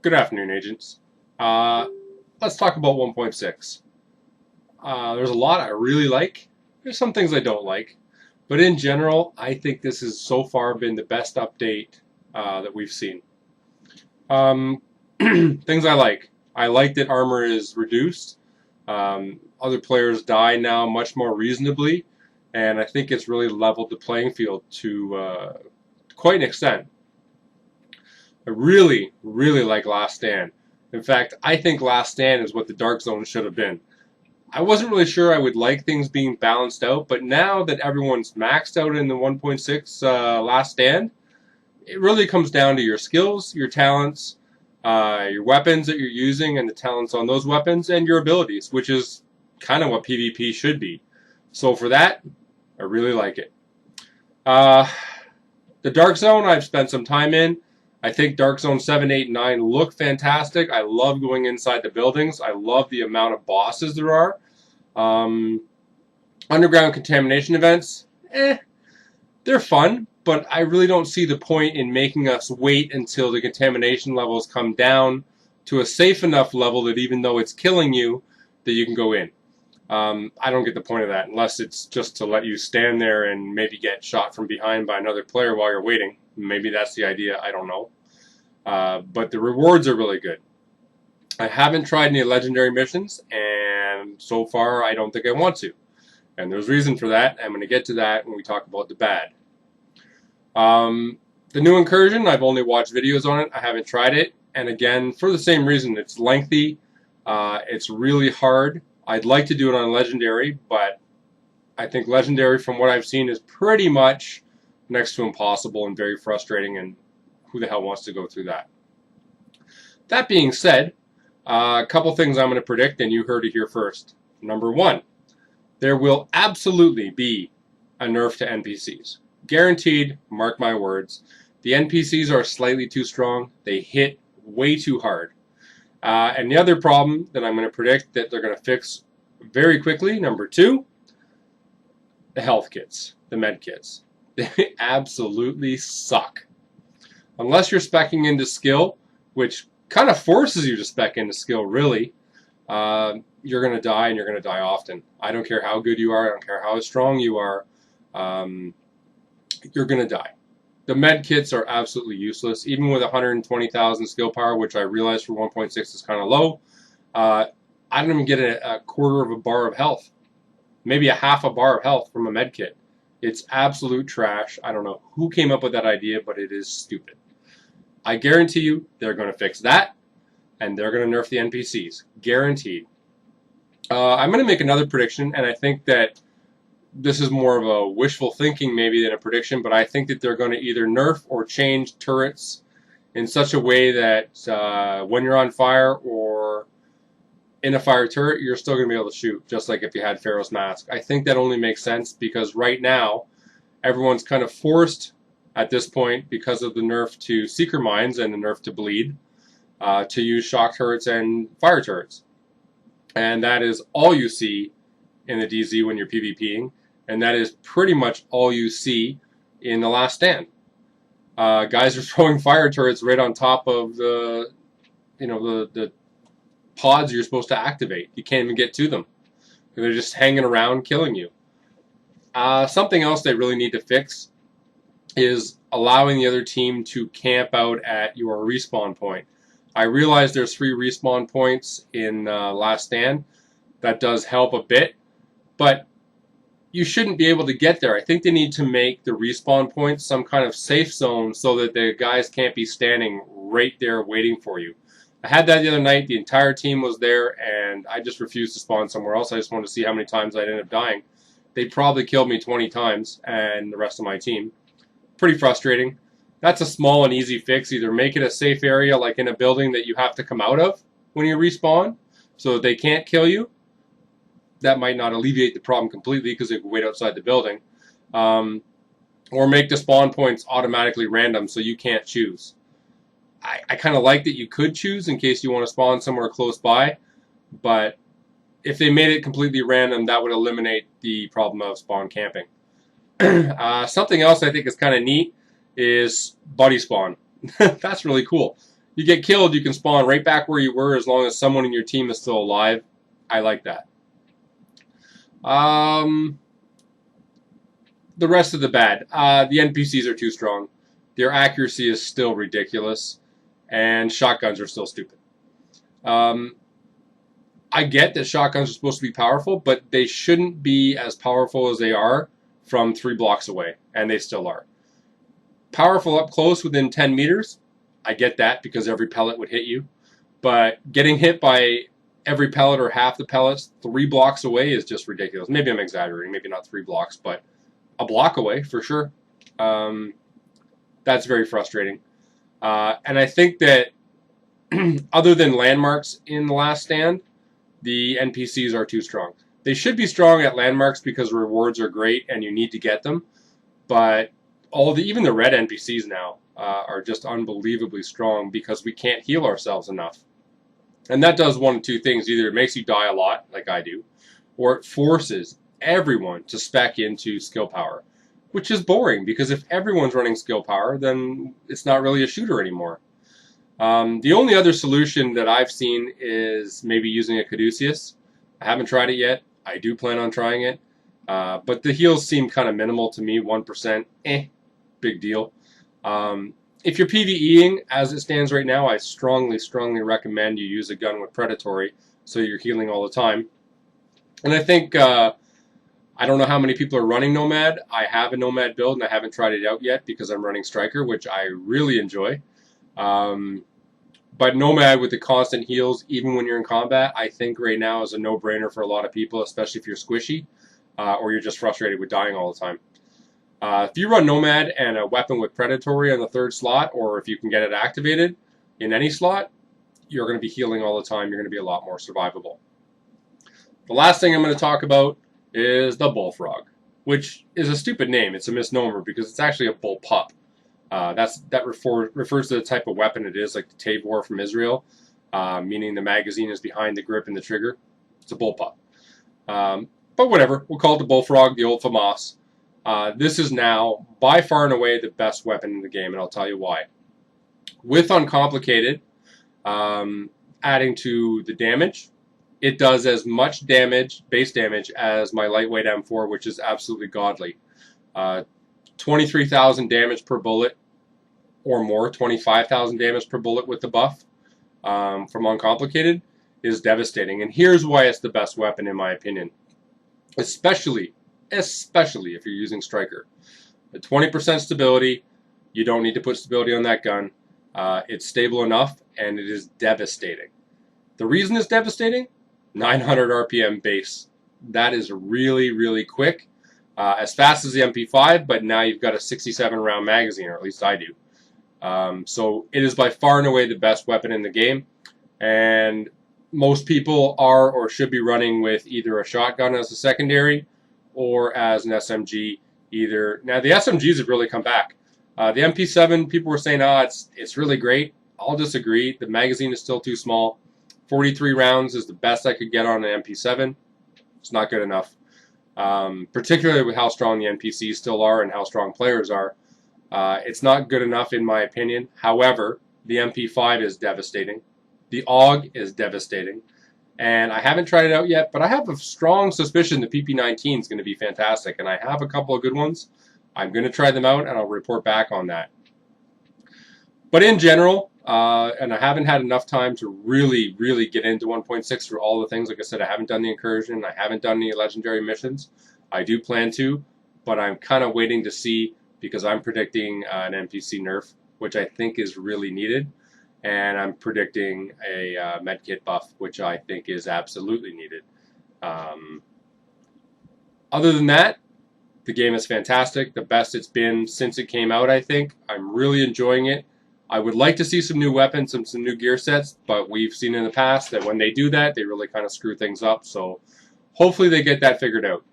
Good afternoon, agents. Let's talk about 1.6. There's a lot I really like. There's some things I don't like. But in general, I think this has so far been the best update that we've seen. Things I like. I like that armor is reduced. Other players die now much more reasonably. And I think it's really leveled the playing field to quite an extent. I really, really like Last Stand. In fact, I think Last Stand is what the Dark Zone should have been. I wasn't really sure I would like things being balanced out, but now that everyone's maxed out in the 1.6 Last Stand, it really comes down to your skills, your talents, your weapons that you're using, and the talents on those weapons, and your abilities, which is kind of what PvP should be. So for that, I really like it. The Dark Zone, I've spent some time in. I think Dark Zone 7, 8, and 9 look fantastic. I love going inside the buildings. I love the amount of bosses there are. Underground contamination events, they're fun, but I really don't see the point in making us wait until the contamination levels come down to a safe enough level that even though it's killing you, that you can go in. I don't get the point of that unless it's just to let you stand there and maybe get shot from behind by another player while you're waiting. Maybe that's the idea, I don't know. But the rewards are really good. I haven't tried any legendary missions, and so far I don't think I want to. And there's reason for that. I'm going to get to that when we talk about the bad. The new Incursion, I've only watched videos on it. I haven't tried it. And again, for the same reason, it's lengthy. It's really hard. I'd like to do it on Legendary, but I think Legendary, from what I've seen, is pretty much next to impossible and very frustrating, and who the hell wants to go through that? That being said, a couple things I'm going to predict, and you heard it here first. Number one, there will absolutely be a nerf to NPCs. Guaranteed, mark my words. The NPCs are slightly too strong. They hit way too hard. And the other problem that I'm going to predict that they're going to fix very quickly, number two, the health kits, the med kits. They absolutely suck. Unless you're speccing into skill, which kind of forces you to spec into skill, really, you're going to die, and you're going to die often. I don't care how good you are. I don't care how strong you are. You're going to die. The med kits are absolutely useless. Even with 120,000 skill power, which I realize for 1.6 is kind of low, I don't even get a quarter of a bar of health. Maybe a half a bar of health from a med kit. It's absolute trash. I don't know who came up with that idea, but it is stupid. I guarantee you they're going to fix that, and they're going to nerf the NPCs. Guaranteed. I'm going to make another prediction, and I think that this is more of a wishful thinking maybe than a prediction, but I think that they're going to either nerf or change turrets in such a way that when you're on fire or in a fire turret, you're still going to be able to shoot, just like if you had Pharaoh's Mask. I think that only makes sense because right now, everyone's kind of forced at this point, because of the nerf to Seeker Mines and the nerf to Bleed, to use shock turrets and fire turrets. And that is all you see in the DZ when you're PvPing, and that is pretty much all you see in the Last Stand. Guys are throwing fire turrets right on top of the pods you're supposed to activate. You can't even get to them. They're just hanging around killing you. Something else they really need to fix is allowing the other team to camp out at your respawn point. I realize there's 3 respawn points in Last Stand. That does help a bit, but you shouldn't be able to get there. I think they need to make the respawn points some kind of safe zone so that the guys can't be standing right there waiting for you. I had that the other night. The entire team was there, and I just refused to spawn somewhere else. I just wanted to see how many times I'd end up dying. They probably killed me 20 times, and the rest of my team. Pretty frustrating. That's a small and easy fix. Either make it a safe area, like in a building that you have to come out of when you respawn, so that they can't kill you. That might not alleviate the problem completely because they can wait outside the building. Or make the spawn points automatically random so you can't choose. I kind of like that you could choose in case you want to spawn somewhere close by, but if they made it completely random, that would eliminate the problem of spawn camping. Something else I think is kind of neat is buddy spawn. That's really cool. you get killed, you can spawn right back where you were as long as someone in your team is still alive. I like that. The rest of the bad. The NPCs are too strong. Their accuracy is still ridiculous. And shotguns are still stupid. I get that shotguns are supposed to be powerful, but they shouldn't be as powerful as they are from 3 blocks away. And they still are. Powerful up close within 10 meters. I get that because every pellet would hit you. But getting hit by every pellet or half the pellets 3 blocks away is just ridiculous. Maybe I'm exaggerating. Maybe not 3 blocks, but a block away for sure. That's very frustrating. And I think that other than landmarks in The Last Stand, the NPCs are too strong. They should be strong at landmarks because rewards are great and you need to get them. But even the red NPCs now are just unbelievably strong because we can't heal ourselves enough. And that does one of 2 things. Either it makes you die a lot, like I do, or it forces everyone to spec into skill power, which is boring because if everyone's running skill power, then it's not really a shooter anymore. The only other solution that I've seen is maybe using a Caduceus. I haven't tried it yet. I do plan on trying it. But the heals seem kind of minimal to me, 1%. Big deal. If you're PvEing, as it stands right now, I strongly, strongly recommend you use a gun with Predatory so you're healing all the time. And I think, I don't know how many people are running Nomad. I have a Nomad build and I haven't tried it out yet because I'm running Striker, which I really enjoy. But Nomad with the constant heals, even when you're in combat, I think right now is a no-brainer for a lot of people, especially if you're squishy or you're just frustrated with dying all the time. If you run Nomad and a weapon with Predatory on the 3rd slot, or if you can get it activated in any slot, you're going to be healing all the time. You're going to be a lot more survivable. The last thing I'm going to talk about is the Bullfrog, which is a stupid name. It's a misnomer because it's actually a bullpup. That refers to the type of weapon it is, like the Tavor from Israel, meaning the magazine is behind the grip and the trigger. It's a bullpup. But whatever, we'll call it the Bullfrog, the old FAMAS. This is now, by far and away, the best weapon in the game, and I'll tell you why. With Uncomplicated, adding to the damage, it does as much damage, base damage, as my lightweight M4, which is absolutely godly. 23,000 damage per bullet or more, 25,000 damage per bullet with the buff from Uncomplicated is devastating. And here's why it's the best weapon in my opinion. Especially if you're using Striker. The 20% stability, you don't need to put stability on that gun. It's stable enough and it is devastating. The reason it's devastating? 900 RPM base. That is really, really quick. As fast as the MP5, but now you've got a 67 round magazine, or at least I do. So it is by far and away the best weapon in the game, and most people are or should be running with either a shotgun as a secondary or as an SMG. Now the SMGs have really come back. The MP7, people were saying, it's really great. I'll disagree. The magazine is still too small. 43 rounds is the best I could get on an MP7. It's not good enough. Particularly with how strong the NPCs still are and how strong players are. It's not good enough in my opinion. However, the MP5 is devastating. The AUG is devastating. And I haven't tried it out yet, but I have a strong suspicion the PP19 is going to be fantastic. And I have a couple of good ones. I'm going to try them out and I'll report back on that. But in general, and I haven't had enough time to really, really get into 1.6 for all the things. Like I said, I haven't done the Incursion. I haven't done any legendary missions. I do plan to, but I'm kind of waiting to see because I'm predicting an NPC nerf, which I think is really needed. And I'm predicting a medkit buff, which I think is absolutely needed. Other than that, the game is fantastic. The best it's been since it came out, I think. I'm really enjoying it. I would like to see some new weapons and some new gear sets, but we've seen in the past that when they do that, they really kind of screw things up. So hopefully they get that figured out.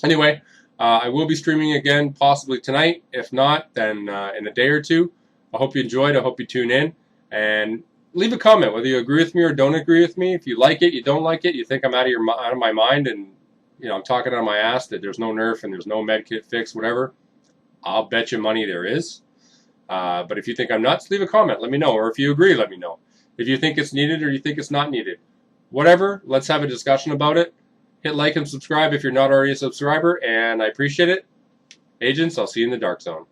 Anyway, I will be streaming again possibly tonight. If not, then in a day or two. I hope you enjoyed. I hope you tune in. And leave a comment whether you agree with me or don't agree with me. If you like it, you don't like it, you think I'm out of my mind and I'm talking out of my ass that there's no nerf and there's no medkit fix, whatever. I'll bet you money there is. But if you think I'm nuts, leave a comment. Let me know. Or if you agree, let me know. If you think it's needed or you think it's not needed. Whatever, let's have a discussion about it. Hit like and subscribe if you're not already a subscriber, and I appreciate it. Agents, I'll see you in the dark zone.